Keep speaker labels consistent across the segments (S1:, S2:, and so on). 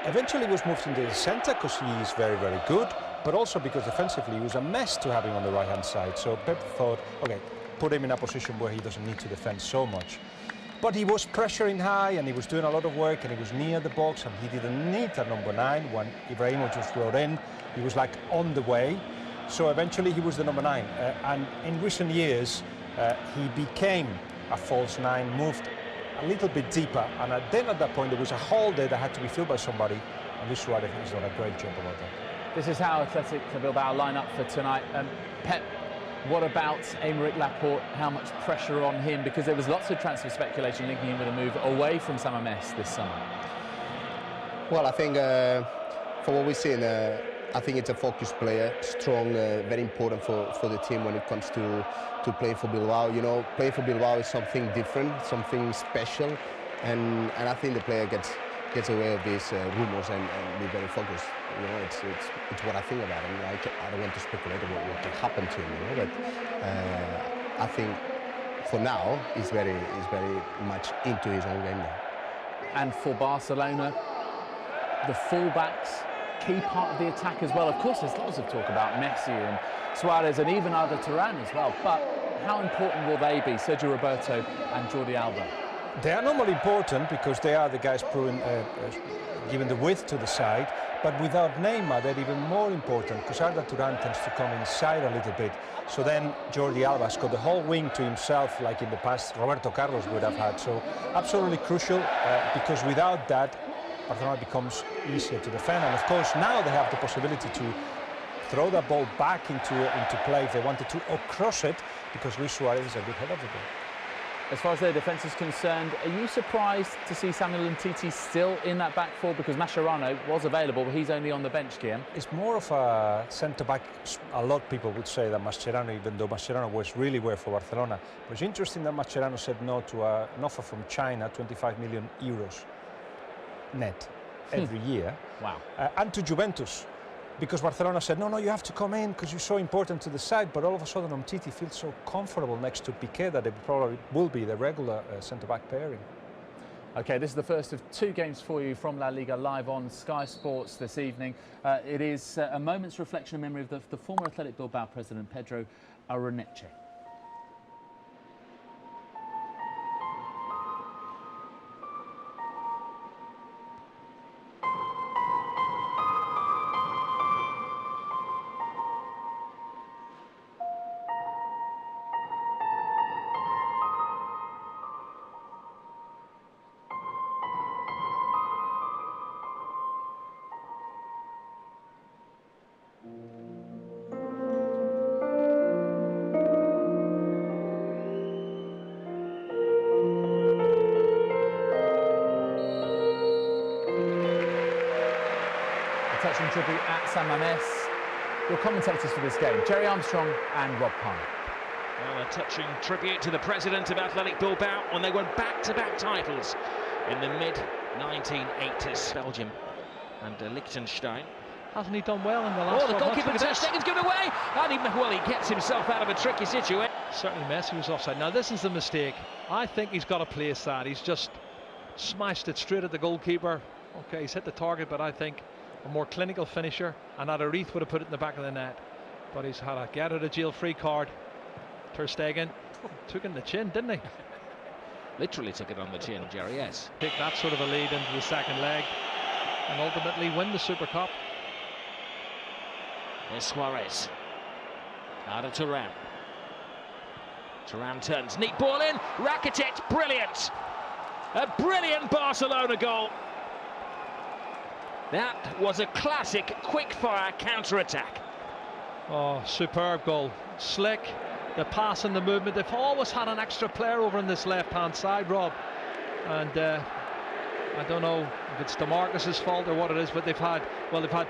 S1: Eventually he was moved into the centre because he is very, very good, but also because defensively he was a mess to have him on the right-hand side. So Pep thought, okay, put him in a position where he doesn't need to defend so much. But he was pressuring high and he was doing a lot of work and he was near the box and he didn't need a number 9 when Ibrahimovic just brought in. He was like on the way. So eventually he was the number 9. And in recent years, he became a false 9, moved a little bit deeper. And then at that point, there was a hole there that had to be filled by somebody. And Luis Suarez has done a great job about that.
S2: This is how Athletic Bilbao line up for tonight. Pep, what about Aymeric Laporte? How much pressure on him? Because there was lots of transfer speculation linking him with a move away from San Mamés this summer.
S3: Well, I think for what we've seen, I think it's a focused player, strong, very important for the team when it comes to playing for Bilbao. You know, playing for Bilbao is something different, something special, and I think the player gets away of these rumours and be very focused. You know, it's what I think about him. I don't want to speculate about what can happen to him, you know, but I think for now he's very much into his own game now.
S2: And for Barcelona, the fullbacks, key part of the attack as well. Of course, there's lots of talk about Messi and Suarez and even Arda Turan as well. But how important will they be, Sergio Roberto and Jordi Alba?
S1: They are normally important because they are the guys giving the width to the side. But without Neymar, they're even more important because Arda Turan tends to come inside a little bit. So then Jordi Alba's got the whole wing to himself, like in the past Roberto Carlos would have had. So absolutely crucial because without that, Barcelona becomes easier to defend. And of course, now they have the possibility to throw that ball back into play if they wanted to, or cross it, because Luis Suarez is a good head of the ball.
S2: As far as their defence is concerned, are you surprised to see Samuel Umtiti still in that back four? Because Mascherano was available, but he's only on the bench, Guillaume.
S1: It's more of a centre-back. A lot of people would say that Mascherano, even though Mascherano was really well for Barcelona. But it's interesting that Mascherano said no to an offer from China, 25 million euros net every year.
S2: Wow.
S1: And to Juventus. Because Barcelona said, no, you have to come in because you're so important to the side. But all of a sudden, Umtiti feels so comfortable next to Piqué that it probably will be the regular centre-back pairing.
S2: OK, this is the first of 2 games for you from La Liga live on Sky Sports this evening. It is a moment's reflection and memory of the former Athletic Bilbao president, Pedro Aroneche. Touching tribute at San Mamés. Your commentators for this game, Jerry Armstrong and Rob Pine.
S4: Well, a touching tribute to the president of Athletic Bilbao when they won back-to-back titles in the mid-1980s. Belgium and Liechtenstein.
S5: Hasn't he done well in the last?
S4: Oh, the goalkeeper turns seconds given away, and he gets himself out of a tricky situation.
S5: Certainly Messi was offside. Now this is the mistake. I think he's got to place that. He's just smashed it straight at the goalkeeper. Okay, he's hit the target, but I think a more clinical finisher, and Adariz would have put it in the back of the net. But he's had a get out of jail free card. Ter Stegen took it in the chin, didn't he?
S4: Literally took it on the chin, Jerry, yes.
S5: Take that sort of a lead into the second leg and ultimately win the Super Cup.
S4: There's Suarez. Arda Turan. Turan turns, neat ball in. Rakitic, brilliant. A brilliant Barcelona goal. That was a classic quick-fire counter-attack.
S5: Oh, superb goal. Slick, the pass and the movement. They've always had an extra player over on this left-hand side, Rob. And I don't know if it's DeMarcus's fault or what it is, but they've had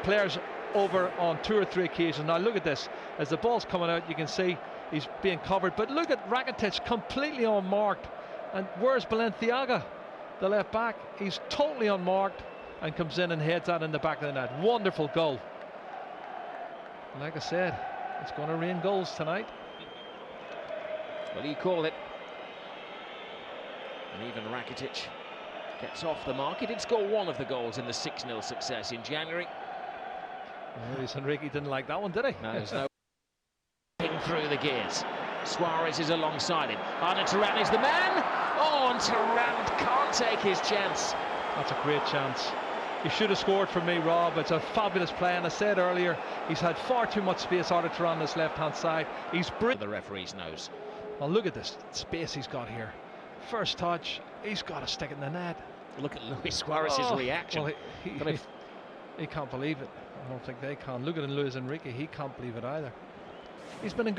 S5: players over on 2 or 3 occasions. Now look at this. As the ball's coming out, you can see he's being covered. But look at Rakitic, completely unmarked. And where's Balenciaga, the left back? He's totally unmarked and comes in and heads that in the back of the net. Wonderful goal. Like I said, it's going to rain goals tonight.
S4: What do you call it? And even Rakitic gets off the mark. He did score one of the goals in the 6-0 success in January.
S5: Luis Enrique didn't like that one, did he?
S4: No, there's no through the gears. Suarez is alongside him. Arda Turan is the man. Oh, and Turan can't take his chance.
S5: That's a great chance. He should have scored for me, Rob. It's a fabulous play, and I said earlier, he's had far too much space, Arda Turan, on his left-hand side. He's brilliant.
S4: The referee's nose.
S5: Well, look at this space he's got here. First touch, he's got to stick it in the net.
S4: Look at Luis Suarez's reaction.
S5: Well, he can't believe it. I don't think they can. Look at Luis Enrique, he can't believe it either. He's been in good